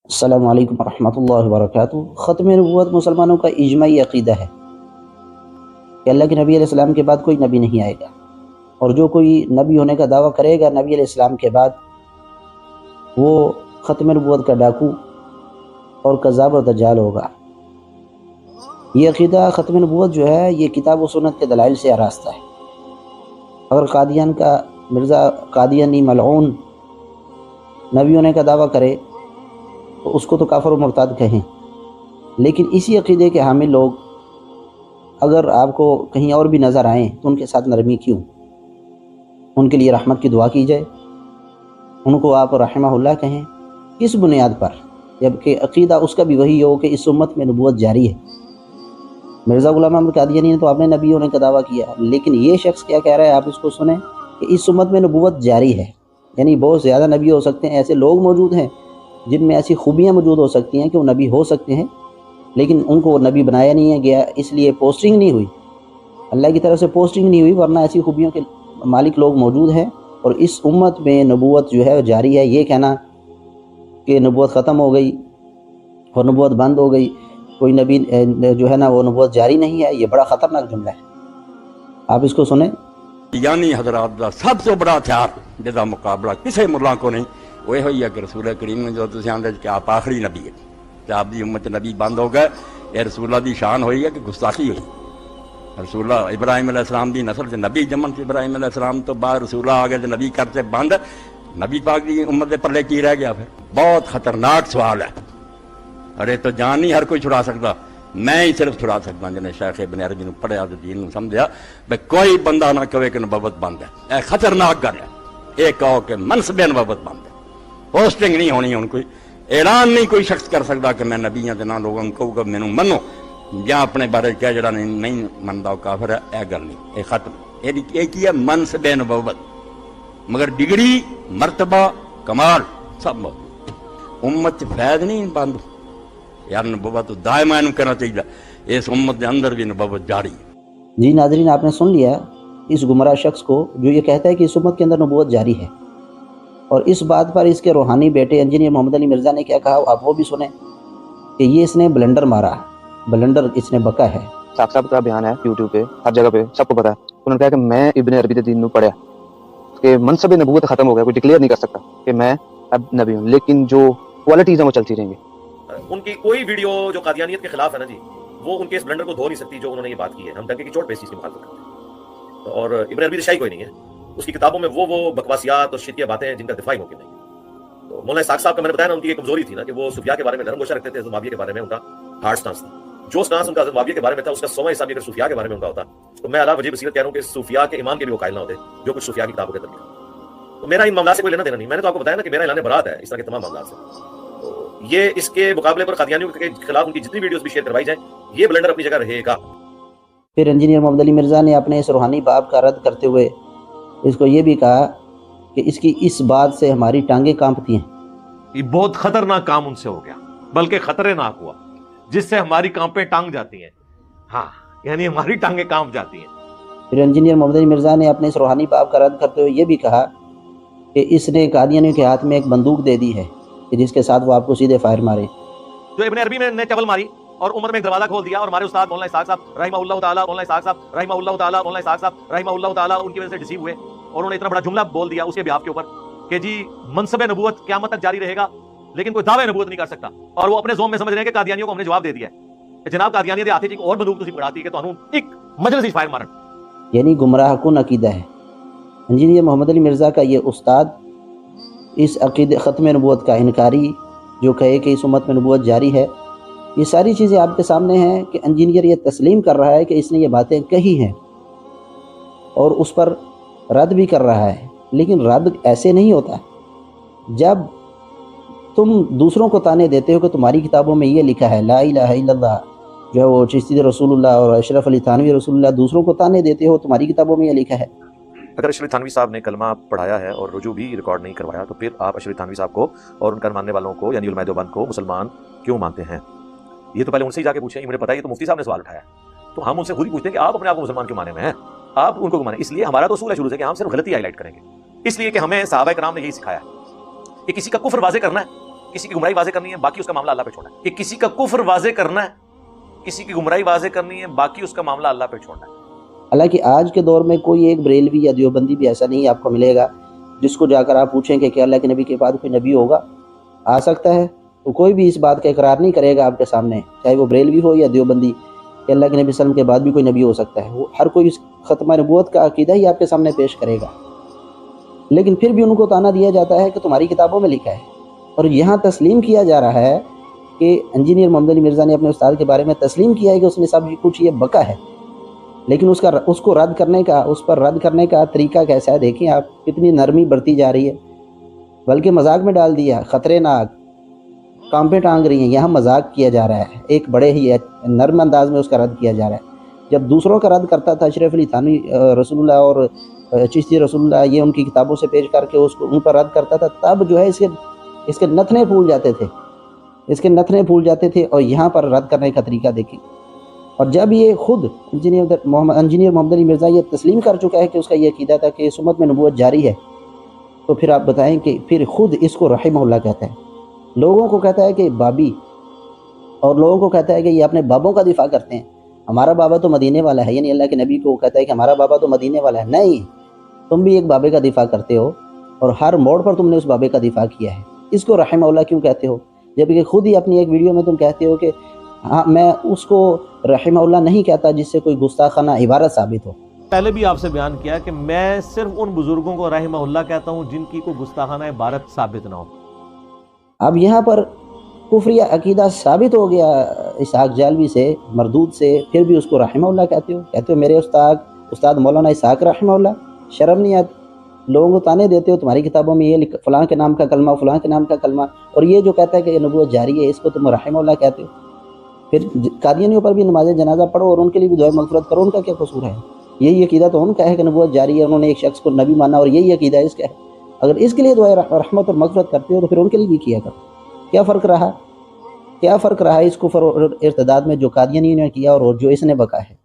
अस्सलामु अलैकुम वरहमतुल्लाहि वबरकातुहू। ख़त्म नबूवत मुसलमानों का इजमाई अक़ीदा है कि अल्लाह के नबी अलैहिस्सलाम के बाद कोई नबी नहीं आएगा, और जो कोई नबी होने का दावा करेगा नबी अलैहिस्सलाम के बाद, वो ख़त्म नबूवत का डाकू और कज़्ज़ाब और दज्जाल होगा। ये अक़ीदा ख़त्म नबूवत जो है, ये किताब व सुन्नत के दलाइल से आरास्ता है। अगर कादियान का मिर्ज़ा कादियानी मलऊन नबी होने का दावा करे तो उसको तो काफ़िर व मुर्ताद कहें, लेकिन इसी अक़ीदे के हामिल लोग अगर आपको कहीं और भी नज़र आएँ तो उनके साथ नरमी क्यों? उनके लिए रहमत की दुआ की जाए, उनको आप रहमहुल्लाह कहें। किस बुनियाद पर? जबकि अक़ीदा उसका भी वही हो कि इस उम्मत में नबूवत जारी है। मिर्ज़ा ग़ुलाम अहमद कादियानी ने तो आपने नबी होने का दावा किया, लेकिन ये शख्स क्या कह रहा है, आप इसको सुने कि इस उम्मत में नबूवत जारी है। यानी बहुत ज़्यादा नबी हो सकते हैं, ऐसे लोग मौजूद हैं जिनमें ऐसी खूबियाँ मौजूद हो सकती हैं कि वो नबी हो सकते हैं, लेकिन उनको नबी बनाया नहीं है गया, इसलिए पोस्टिंग नहीं हुई, अल्लाह की तरफ से पोस्टिंग नहीं हुई, वरना ऐसी खूबियों के मालिक लोग मौजूद हैं। और इस उम्मत में नबूवत जो है जारी है, ये कहना कि नबूवत ख़त्म हो गई और नबूवत बंद हो गई, कोई नबी जो है ना वो नबूवत जारी नहीं है, ये बड़ा ख़तरनाक जुमला है। आप इसको सुने। यानी हजरात का सबसे बड़ा हथियार जिसका मुकाबला किसी मुल्ला को नहीं, वो यही है कि रसूल करीम ने जो तुम आंदे कि आप आखिरी नबी है, कि आपकी उम्मत नबी बंद हो गए। ये रसूल की शान हुई है कि गुस्ताखी हुई। रसूल इब्राहिम अलैहिस्सलाम की नस्ल से नबी जमन से इब्राहिम अलैहिस्सलाम तो बाद रसूल आ गए, नबी करते बंद, नबी पाक की उम्मत के पल्ले की रह गया? फिर बहुत खतरनाक सवाल है। अरे तो जान नहीं हर कोई छुड़ा सकता, मैं ही सिर्फ छुड़ा सकता जिन्हें शेख इब्न अरबी पढ़िया तो दीन समझा भाई कोई बंदा ना कहे कि नबूवत बंद है। खतरनाक गल है। एक कहो कि मनसबे नबूवत बंद है, पोस्टिंग नहीं होनी। हूँ कोई ऐलान नहीं कोई शख्स कर सकता कि मैं नबी हाँ, ना लोगों को कहूगा मैनू मनो, या अपने बारे क्या जरा नहीं मनता काफिर है। यह गल नहीं, यह खत्म। ये है मनसबे नबूवत, मगर डिग्री मरतबा कमाल सब मौजूद। उम्मत फैद नहीं बंद यार, नबूवत तो दायमा करना चाहिए। इस उम्मत के अंदर भी नबूवत जारी है। जी नाज़रीन, आपने सुन लिया इस गुमराह शख्स को जो ये कहता है कि इस उम्मत के अंदर नबूवत जारी है, और इस बात पर इसके रूहानी बेटे इंजीनियर मोहम्मद अली मिर्ज़ा ने क्या कहा, आप वो भी सुने कि ये इसने ब्लेंडर मारा, ब्लेंडर इसने बका है। साहब का बयान है यूट्यूब पे, हर जगह पे सबको पता है। उन्होंने कहा कि मैं इब्न अरबी के दीन में पढ़ा कि मनसब नबूवत खत्म हो गया, कोई डिक्लेयर नहीं कर सकता कि मैं अब नबी हूँ, लेकिन जो क्वालिटीज हैं वो चलती रहेंगी। उनकी कोई वीडियो जो कादियानियत के खिलाफ है ना जी, वो उनके इस ब्लेंडर को धो नहीं सकती जो उन्होंने ये बात की है। हम डंके की चोट पे इस चीज की मुखालफत करते हैं। और इब्न अरबी शाही कोई नहीं है, उसकी किताबों में वो बकवासियात और शिरकिया बातें हैं जिनका दिफाई मुमकिन नहीं है। तो मौलाना इसाक साहब का मैंने बताया ना, उनकी एक कमजोरी थी ना कि वो सूफिया के बारे में नरम गोशा रखते थे, मुआविया के बारे में उनका हार्ड स्टांस था। जो स्टांस उनका मुआविया के बारे में था, उसका 100वां हिस्सा भी अगर सूफिया के बारे में उनका होता तो मैं अला वजीह बसीरत कह रहा हूँ कि सूफिया के इमाम के भी वो कायल ना होते जो कुछ सूफिया की किताबों के अंदर लिखा। तो मेरा इन मामला से कोई लेना देना नहीं। मैंने तो आपको बताया ना कि मेरा ऐलान बरात है इस तरह के तमाम मामला से। ये इसके मुकाबले पर कादियानियों के खिलाफ उनकी जितनी वीडियोस भी शेयर करवाई जाए, ये ब्लेंडर अपनी जगह रहेगा। फिर इंजीनियर मोहम्मद अली मिर्ज़ा ने अपने इस रूहानी बाप का रद्द करते हुए इसको ये भी कहा कि इसकी इस बात से हमारी टांगें कांपती हैं। ये बहुत खतरनाक काम उनसे हो गया, बल्कि खतरनाक हुआ, जिससे हमारी कांपें टांग जाती हैं। हाँ, यानी हमारी टांगें कांप जाती हैं। फिर इंजीनियर मोहम्मद अली मिर्ज़ा ने अपने इस रूहानी बाप का रद्द करते हुए ये भी कहा कि इसने कादियानियों के हाथ में एक बंदूक दे दी है कि जिसके साथ वो आपको सीधे फायर मारे। जो इब्न अरबी ने चवल मारी और उमर में एक दरवाजा खोल दिया, और हमारे उस्ताद मौलाना इसाक साहब रहमहुल्लाह ताला, मौलाना इसाक साहब रहमहुल्लाह ताला, मौलाना इसाक साहब रहमहुल्लाह ताला उनकी वजह से डिसीव हुए, और उन्होंने इतना बड़ा जुमला बोल दिया उसके बिहाफ के ऊपर कि जी मनसब नबूवत क़यामत तक जारी रहेगा, लेकिन कोई दावे नबूवत नहीं कर सकता। और वो अपने जोम में समझ रहे हैं कि कादियानियों को हमने जवाब दे दिया है कि जनाब कादियानी दे आते जी और बंदूक तुसी पकड़ाती है कि तुहानू एक मजलिस फायर मारन। यानी गुमराह कुन अकीदा है। इंजीनियर मोहम्मद अली मिर्ज़ा का ये उस्ताद इस अकीदे ख़त्म नबूवत का इनकारी जो कहे कि इस उम्मत में नबूवत जारी है, ये सारी चीज़ें आपके सामने हैं कि इंजीनियर ये तस्लीम कर रहा है कि इसने ये बातें कही हैं और उस पर रद्द भी कर रहा है। लेकिन रद्द ऐसे नहीं होता। जब तुम दूसरों को ताने देते हो कि तुम्हारी किताबों में ये लिखा है ला इलाहा इल्लल्लाह, जो है वो चिश्ती रसूलुल्लाह और अशरफ अली थानवी रसूलुल्लाह, दूसरों को ताने देते हो, तुम्हारी किताबों में ये लिखा है। अगर अशरफ थानवी साहब ने कलमा पढ़ाया है और रुजू भी रिकॉर्ड नहीं करवाया, तो फिर आप अशरफ थानवी साहब को और उनका मानने वालों को यानी उलमाए देवबंद को मुसलमान क्यों मानते हैं? ये तो पहले उनसे ही जाके पूछें। मुझे पता है ये तो मुफ्ती साहब ने सवाल उठाया, तो हम उनसे खुद ही पूछते हैं कि आप अपने आप को मुसलमान क्यों माने में हैं, आप उनको क्यों माने। इसलिए हमारा तो उसूल है शुरू से कि हम सिर्फ गलती हाईलाइट करेंगे, इसलिए कि हमें सहाबा किराम ने यही सिखाया कि किसी का कुफ्र वाज़े करना है किसी की गुमराही वाज़े करनी है, बाकी उसका मामला अल्लाह पे छोड़ना है। कि किसी का कुफ्र वाज़े करना है, किसी की गुमराही वाज़े करनी है, बाकी उसका मामला अल्लाह पे छोड़ना है। हालांकि आज के दौर में कोई एक बरेलवी या देवबंदी भी ऐसा नहीं आपको मिलेगा जिसको जाकर आप पूछेंगे कि अल्लाह के नबी के बाद कोई नबी होगा, आ सकता है, तो कोई भी इस बात का इकरार नहीं करेगा आपके सामने, चाहे वो बरेलवी हो या देवबंदी, कि अल्लाह के नबी सल्लल्लाहु अलैहि वसल्लम के बाद भी कोई नबी हो सकता है। वो हर कोई इस ख़त्म नबूवत का अकीदा ही आपके सामने पेश करेगा। लेकिन फिर भी उनको ताना दिया जाता है कि तुम्हारी किताबों में लिखा है, और यहाँ तस्लीम किया जा रहा है कि इंजीनियर मोहम्मद अली मिर्ज़ा ने अपने उस्ताद के बारे में तस्लीम किया है कि उसने सब कुछ ये बका है, लेकिन उसको रद्द करने का, उस पर रद्द करने का तरीका कैसा है देखें आप, कितनी नरमी बरती जा रही है, बल्कि मजाक में डाल दिया, ख़तरनाक काम पे टांग रही हैं। यहाँ मजाक किया जा रहा है, एक बड़े ही नर्म अंदाज में उसका रद्द किया जा रहा है। जब दूसरों का रद्द करता था अशरफ अली थानवी रसूलुल्लाह और चिश्ती रसूलुल्लाह, ये उनकी किताबों से पेश करके उसको उन पर रद्द करता था, तब जो है इसके नथने फूल जाते थे, इसके नथने फूल जाते थे। और यहाँ पर रद्द करने का तरीका देखें। और जब ये खुद इंजीनियर मोहम्मद अली मिर्ज़ा ये तस्लीम कर चुका है कि उसका ये अकीदा था कि इस उम्मत में नबूवत जारी है, तो फिर आप बताएं कि फिर खुद इसको रहिमहुल्लाह कहता है, लोगों को कहता है कि बाबी, और लोगों को कहता है कि ये अपने बाबों का दिफा करते हैं, हमारा बाबा तो मदीने वाला है, यानी अल्लाह के नबी को कहता है कि हमारा बाबा तो मदीने वाला है। नहीं, तुम भी एक बाबे का दिफा करते हो और हर मोड़ पर तुमने उस बाबे का दिफा किया है। इसको रहिमहुल्लाह क्यों कहते हो, जबकि खुद ही अपनी एक वीडियो में तुम कहते हो कि हाँ, मैं उसको रहिमहुल्लाह नहीं कहता जिससे कोई गुस्ताखाना इबारत साबित हो। पहले भी आपसे बयान किया कि मैं सिर्फ उन बुजुर्गों को रहिमहुल्लाह कहता हूँ जिनकी कोई गुस्ताखाना इबारत साबित ना हो। अब यहाँ पर कुफरिया अकीदा साबित हो गया इसहाक जालवी से, मरदूद से, फिर भी उसको रहिमहुल्लाह कहते हो मेरे उस्ताद मौलाना इसहाक रहिमहुल्लाह। शर्म नहीं आती? लोगों को ताने देते हो, तुम्हारी किताबों में ये फ़लाँ के नाम का कलमा, फ़लाँ के नाम का कलमा, और ये जो कहता है कि नबूवत जारी है, इसको तुम रहिमहुल्लाह कहते हो। फिर कादियानियों पर भी नमाज जनाजा पढ़ो और उनके लिए भी दुआ मग़फ़िरत करो, उनका क्या कसूर है? यही अकीदा तो उनका है कि नबूवत जारी है, उन्होंने एक शख्स को नबी माना और यही अकीदा इसका है। अगर इसके लिए दुआ रहमत और मग़फ़िरत करते हो तो फिर उनके लिए भी किया करो। क्या फ़र्क रहा? क्या फ़र्क रहा इस कुफ्र और इर्तिदाद में जो कादियानी ने किया और जो इसने बका है?